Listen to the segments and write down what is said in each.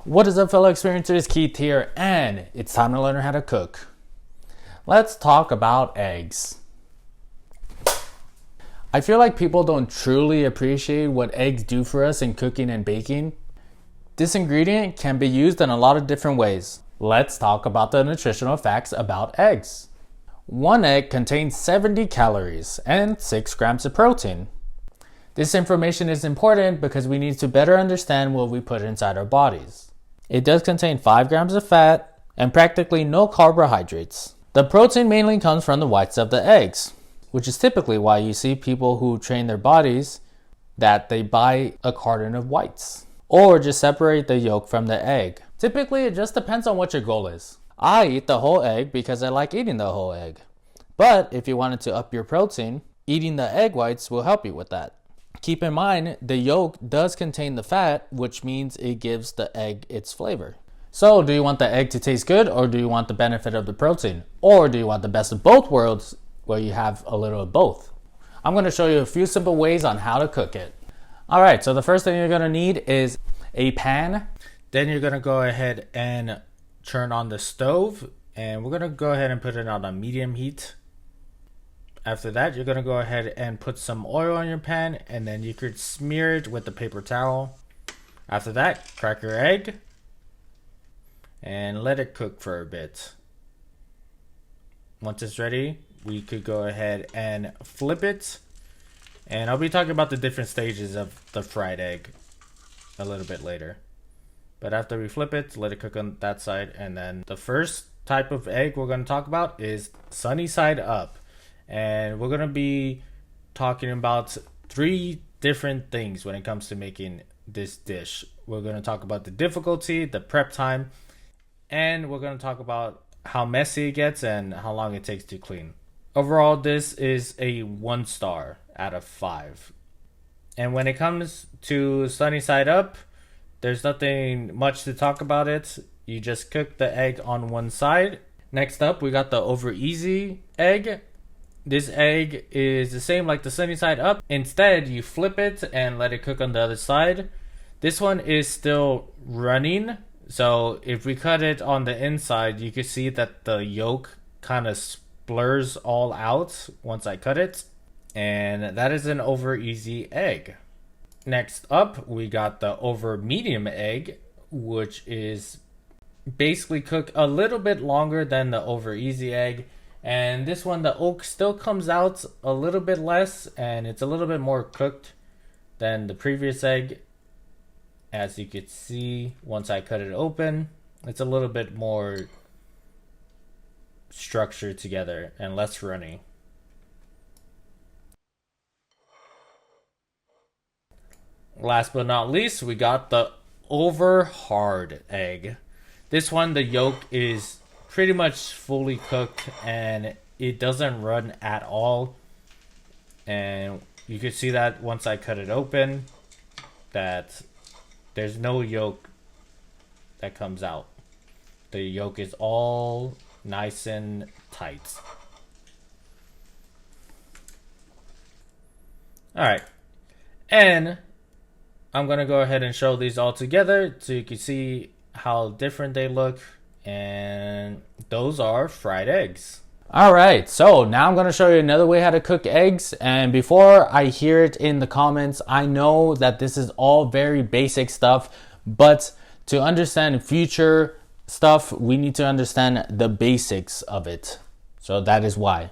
What is up, fellow experiencers? Keith here, and it's time to learn how to cook. Let's talk about eggs. I feel like people don't truly appreciate what eggs do for us in cooking and baking. This ingredient can be used in a lot of different ways. Let's talk about the nutritional facts about eggs. One egg contains 70 calories and 6 grams of protein. This information is important because we need to better understand what we put inside our bodies. It does contain 5 grams of fat and practically no carbohydrates. The protein mainly comes from the whites of the eggs, which is typically why you see people who train their bodies that they buy a carton of whites or just separate the yolk from the egg. Typically, it just depends on what your goal is. I eat the whole egg because I like eating the whole egg. But if you wanted to up your protein, eating the egg whites will help you with that. Keep in mind, the yolk does contain the fat, which means it gives the egg its flavor. So, do you want the egg to taste good, or do you want the benefit of the protein? Or do you want the best of both worlds, where you have a little of both? I'm going to show you a few simple ways on how to cook it. Alright, so the first thing you're going to need is a pan. Then you're going to go ahead and turn on the stove, and we're going to go ahead and put it on a medium heat. After that, you're going to go ahead and put some oil on your pan, and then you could smear it with the paper towel. After that, crack your egg and let it cook for a bit. Once it's ready, we could go ahead and flip it. And I'll be talking about the different stages of the fried egg a little bit later. But after we flip it, let it cook on that side. And then the first type of egg we're going to talk about is sunny side up. And we're going to be talking about 3 different things when it comes to making this dish. We're going to talk about the difficulty, the prep time, and we're going to talk about how messy it gets and how long it takes to clean. Overall, this is a 1 star out of 5. And when it comes to sunny side up, there's nothing much to talk about it. You just cook the egg on one side. Next up, we got the over easy egg. This egg is the same like the sunny side up. Instead, you flip it and let it cook on the other side. This one is still running. So if we cut it on the inside, you can see that the yolk kind of splurs all out once I cut it. And that is an over easy egg. Next up, we got the over medium egg, which is basically cooked a little bit longer than the over easy egg. And this one, the yolk still comes out a little bit less, and it's a little bit more cooked than the previous egg. As you can see, once I cut it open, it's a little bit more structured together and less runny. Last but not least, we got the over hard egg. This one, the yolk is pretty much fully cooked and it doesn't run at all. And you can see that once I cut it open, that there's no yolk that comes out. The yolk is all nice and tight. Alright, and I'm going to go ahead and show these all together so you can see how different they look. And those are fried eggs. Alright, so now I'm going to show you another way how to cook eggs. And before I hear it in the comments, I know that this is all very basic stuff. But to understand future stuff, we need to understand the basics of it. So that is why.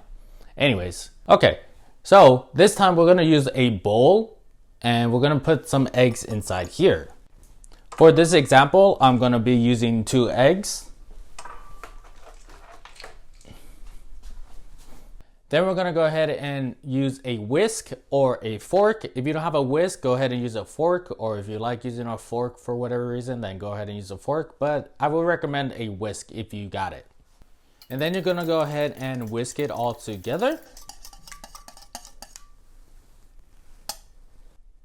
Anyways, okay. So this time we're going to use a bowl. And we're going to put some eggs inside here. For this example, I'm going to be using 2 eggs. Then we're going to go ahead and use a whisk or a fork. If you don't have a whisk, go ahead and use a fork. Or if you like using a fork for whatever reason, then go ahead and use a fork. But I will recommend a whisk if you got it. And then you're going to go ahead and whisk it all together.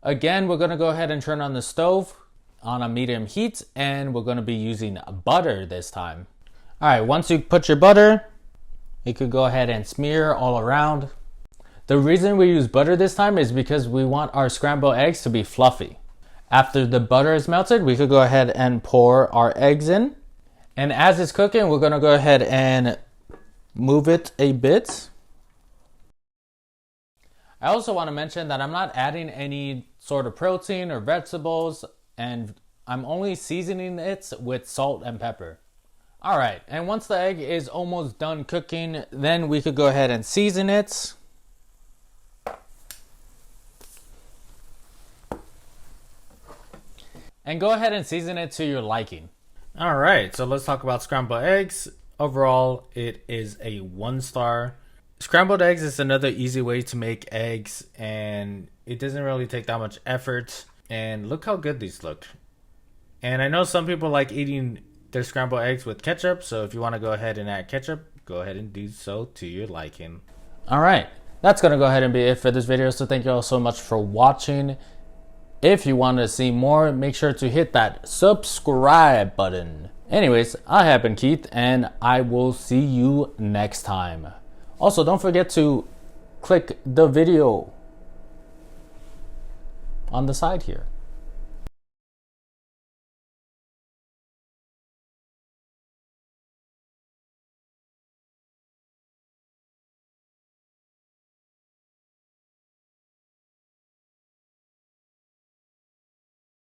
Again, we're going to go ahead and turn on the stove on a medium heat, and we're going to be using butter this time. All right, once you put your butter, you could go ahead and smear all around. The reason we use butter this time is because we want our scrambled eggs to be fluffy. After the butter is melted, we could go ahead and pour our eggs in. And as it's cooking, we're gonna go ahead and move it a bit. I also want to mention that I'm not adding any sort of protein or vegetables, and I'm only seasoning it with salt and pepper. All right, and once the egg is almost done cooking, then we could go ahead and season it. And go ahead and season it to your liking. All right, so let's talk about scrambled eggs. Overall, it is a 1-star. Scrambled eggs is another easy way to make eggs, and it doesn't really take that much effort. And look how good these look. And I know some people like eating their scrambled eggs with ketchup, so if you want to go ahead and add ketchup, go ahead and do so to your liking. All right, that's going to go ahead and be it for this video, so thank you all so much for watching. If you want to see more, make sure to hit that subscribe button. Anyways, I have been Keith, and I will see you next time. Also, don't forget to click the video on the side here.